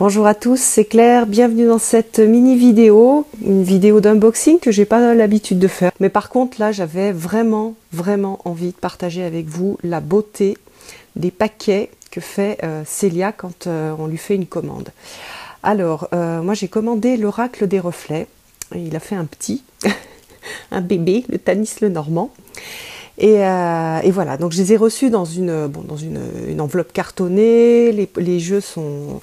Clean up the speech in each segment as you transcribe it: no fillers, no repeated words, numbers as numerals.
Bonjour à tous, c'est Claire, bienvenue dans cette mini vidéo, une vidéo d'unboxing que j'ai pas l'habitude de faire. Mais par contre là j'avais vraiment envie de partager avec vous la beauté des paquets que fait Célia quand on lui fait une commande. Alors moi j'ai commandé l'Oracle des Reflets, il a fait un petit, un bébé, le Tanis le Normand. Et voilà, donc je les ai reçus dans une enveloppe cartonnée, les jeux sont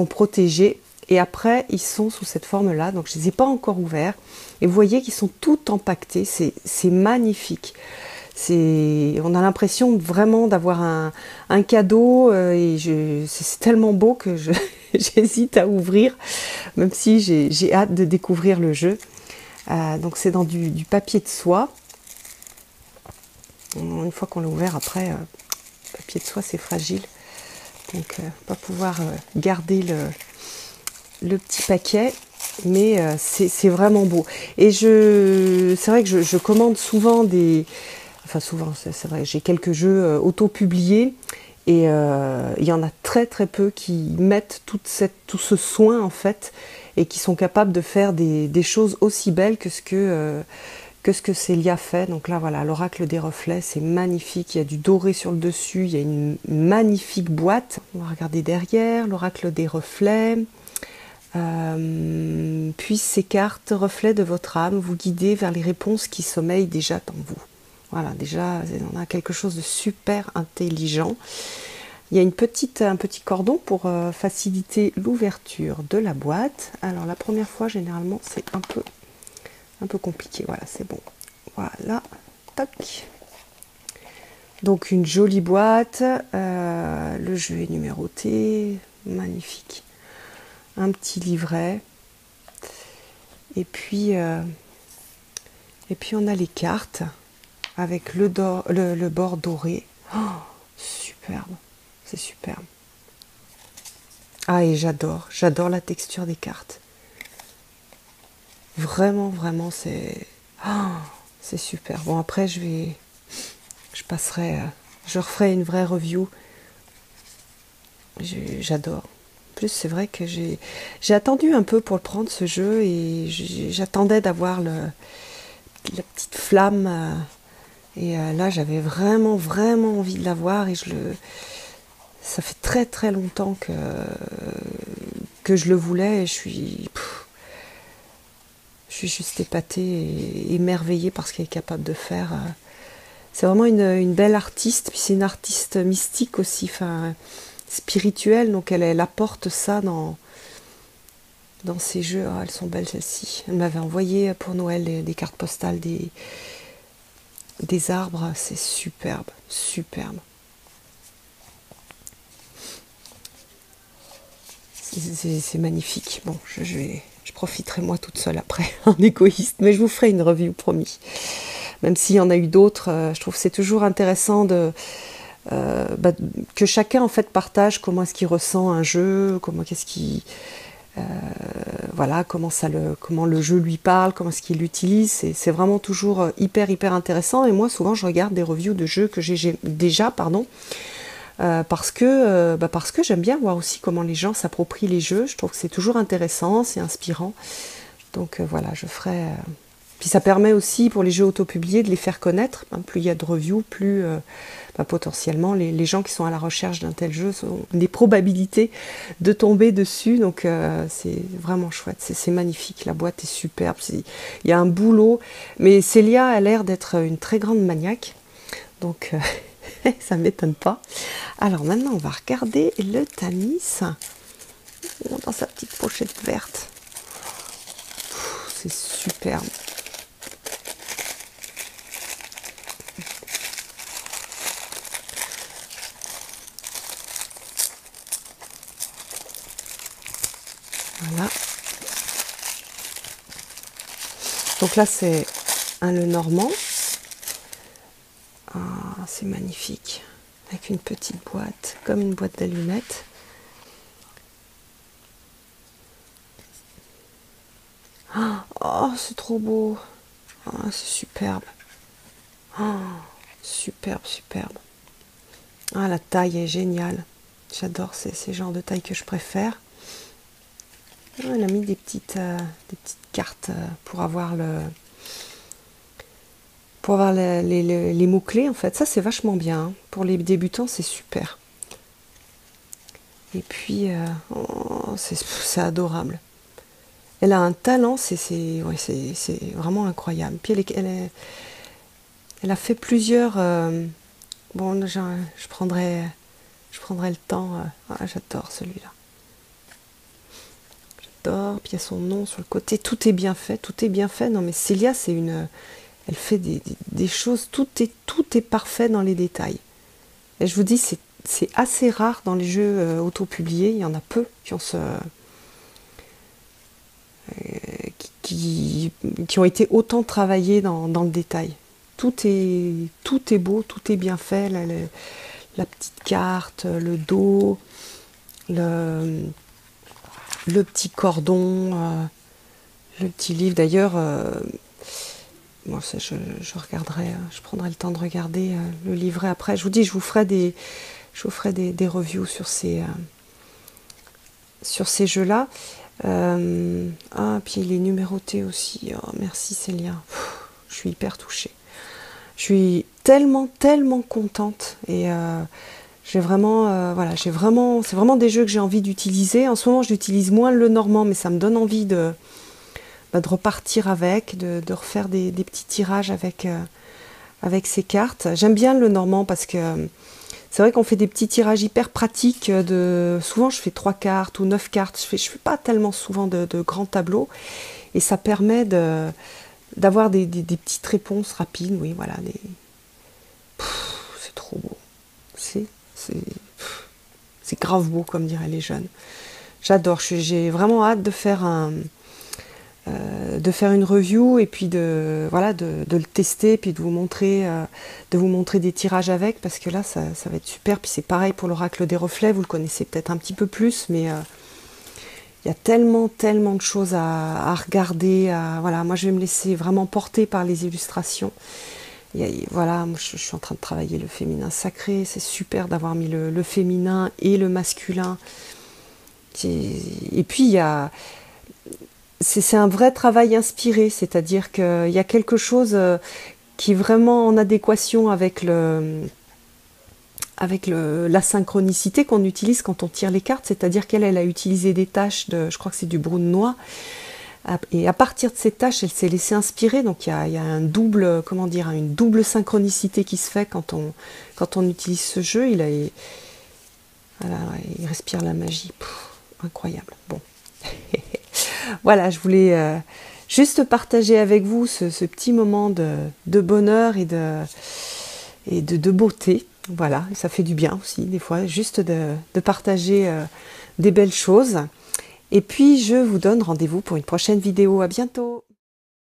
protégés, et après ils sont sous cette forme-là, donc je ne les ai pas encore ouverts, et vous voyez qu'ils sont tout empaquetés, c'est magnifique. On a l'impression vraiment d'avoir un cadeau, et c'est tellement beau que j'hésite à ouvrir, même si j'ai hâte de découvrir le jeu. Donc c'est dans du papier de soie. Une fois qu'on l'a ouvert, après, le papier de soie c'est fragile, donc pas pouvoir garder le petit paquet, mais c'est vraiment beau. Et c'est vrai que je commande souvent souvent, c'est vrai, j'ai quelques jeux auto-publiés, et il y en a très peu qui mettent tout ce soin en fait, et qui sont capables de faire des choses aussi belles que ce que Célia fait. Donc là voilà, l'Oracle des Reflets, c'est magnifique, il y a du doré sur le dessus, il y a une magnifique boîte. On va regarder derrière, l'Oracle des Reflets. Puissent ces cartes, reflets de votre âme, vous guider vers les réponses qui sommeillent déjà en vous. Voilà, déjà on a quelque chose de super intelligent. Il y a un petit cordon pour faciliter l'ouverture de la boîte. Alors la première fois, généralement, c'est un peu compliqué. Voilà, c'est bon. Voilà, toc. Donc une jolie boîte. Le jeu est numéroté, magnifique. Un petit livret. Et puis on a les cartes avec le bord doré. Oh, superbe, c'est superbe. Ah, et j'adore la texture des cartes. Vraiment, c'est super. Bon, après, je referai une vraie review. J'adore. En plus, c'est vrai que j'ai attendu un peu pour le prendre, ce jeu, et j'attendais d'avoir la petite flamme. Et là, j'avais vraiment envie de l'avoir, et ça fait très longtemps que je le voulais, et je suis juste épatée et émerveillée par ce qu'elle est capable de faire. C'est vraiment une belle artiste, puis c'est une artiste mystique aussi, enfin spirituelle, donc elle apporte ça dans ses jeux. Oh, elles sont belles celles-ci. Elle m'avait envoyé pour Noël des cartes postales des arbres, c'est superbe. C'est magnifique. Bon, je profiterai moi toute seule après, en égoïste, mais je vous ferai une review, promis. Même s'il y en a eu d'autres, je trouve que c'est toujours intéressant que chacun en fait partage comment est-ce qu'il ressent un jeu, comment le jeu lui parle, comment est-ce qu'il l'utilise. C'est vraiment toujours hyper intéressant. Et moi souvent je regarde des reviews de jeux que j'ai déjà, parce que j'aime bien voir aussi comment les gens s'approprient les jeux. Je trouve que c'est toujours intéressant, c'est inspirant. Donc voilà, je ferai. Puis ça permet aussi pour les jeux autopubliés de les faire connaître. Plus il y a de reviews, plus potentiellement les gens qui sont à la recherche d'un tel jeu ont des probabilités de tomber dessus. Donc c'est vraiment chouette, c'est magnifique, la boîte est superbe, il y a un boulot. Mais Célia a l'air d'être une très grande maniaque, donc ça ne m'étonne pas. Alors maintenant on va regarder le Tanis dans sa petite pochette verte. C'est superbe. Voilà. Donc là c'est un le Normand. Ah, c'est magnifique. Avec une petite boîte, comme une boîte d'allumettes. Oh, c'est trop beau. Oh, c'est superbe. Oh, superbe. Ah, la taille est géniale. J'adore, c'est ce genre de taille que je préfère. Elle a mis des petites cartes pour avoir les mots-clés en fait. Ça c'est vachement bien. Hein. Pour les débutants c'est super. Et puis oh, c'est adorable. Elle a un talent, c'est vraiment incroyable. Puis elle a fait plusieurs... bon, je prendrai le temps. Ah, j'adore celui-là. J'adore. Puis il y a son nom sur le côté. Tout est bien fait. Tout est bien fait. Non mais Célia, c'est une... Elle fait des choses. Tout est parfait dans les détails. Et je vous dis, c'est assez rare dans les jeux auto-publiés. Il y en a peu qui ont qui ont été autant travaillés dans le détail. Tout est beau, tout est bien fait. La petite carte, le dos, le petit cordon, le petit livre. D'ailleurs, bon, je regarderai, je prendrai le temps de regarder le livret après. Je vous dis, je vous ferai des reviews sur ces jeux-là. Ah, puis il est numéroté aussi. Oh, merci Célia. Je suis hyper touchée. Je suis tellement contente et j'ai vraiment, voilà, c'est vraiment des jeux que j'ai envie d'utiliser. En ce moment, j'utilise moins le normand, mais ça me donne envie de repartir avec, de refaire des petits tirages avec ces cartes. J'aime bien le normand parce que c'est vrai qu'on fait des petits tirages hyper pratiques. Souvent, je fais 3 cartes ou 9 cartes. Je fais pas tellement souvent de grands tableaux et ça permet d'avoir des petites réponses rapides. Oui, voilà. C'est trop beau. C'est grave beau, comme diraient les jeunes. J'adore. J'ai vraiment hâte de faire une review et puis de le tester, puis de vous montrer des tirages avec, parce que là ça va être super. Puis c'est pareil pour l'oracle des reflets, vous le connaissez peut-être un petit peu plus, mais il y a tellement de choses à regarder. Voilà, moi je vais me laisser vraiment porter par les illustrations. Voilà, moi, je suis en train de travailler le féminin sacré. C'est super d'avoir mis le féminin et le masculin. Et puis il y a... C'est un vrai travail inspiré, c'est-à-dire qu'il y a quelque chose qui est vraiment en adéquation avec la synchronicité qu'on utilise quand on tire les cartes, c'est-à-dire qu'elle a utilisé des taches je crois que c'est du brun noir, et à partir de ces taches, elle s'est laissée inspirer, donc il y a un double, comment dire, une double synchronicité qui se fait quand on utilise ce jeu. Voilà, il respire la magie. Incroyable. Bon. Voilà, je voulais juste partager avec vous ce petit moment de bonheur et de beauté. Voilà, ça fait du bien aussi, des fois, juste de partager des belles choses. Et puis, je vous donne rendez-vous pour une prochaine vidéo. À bientôt!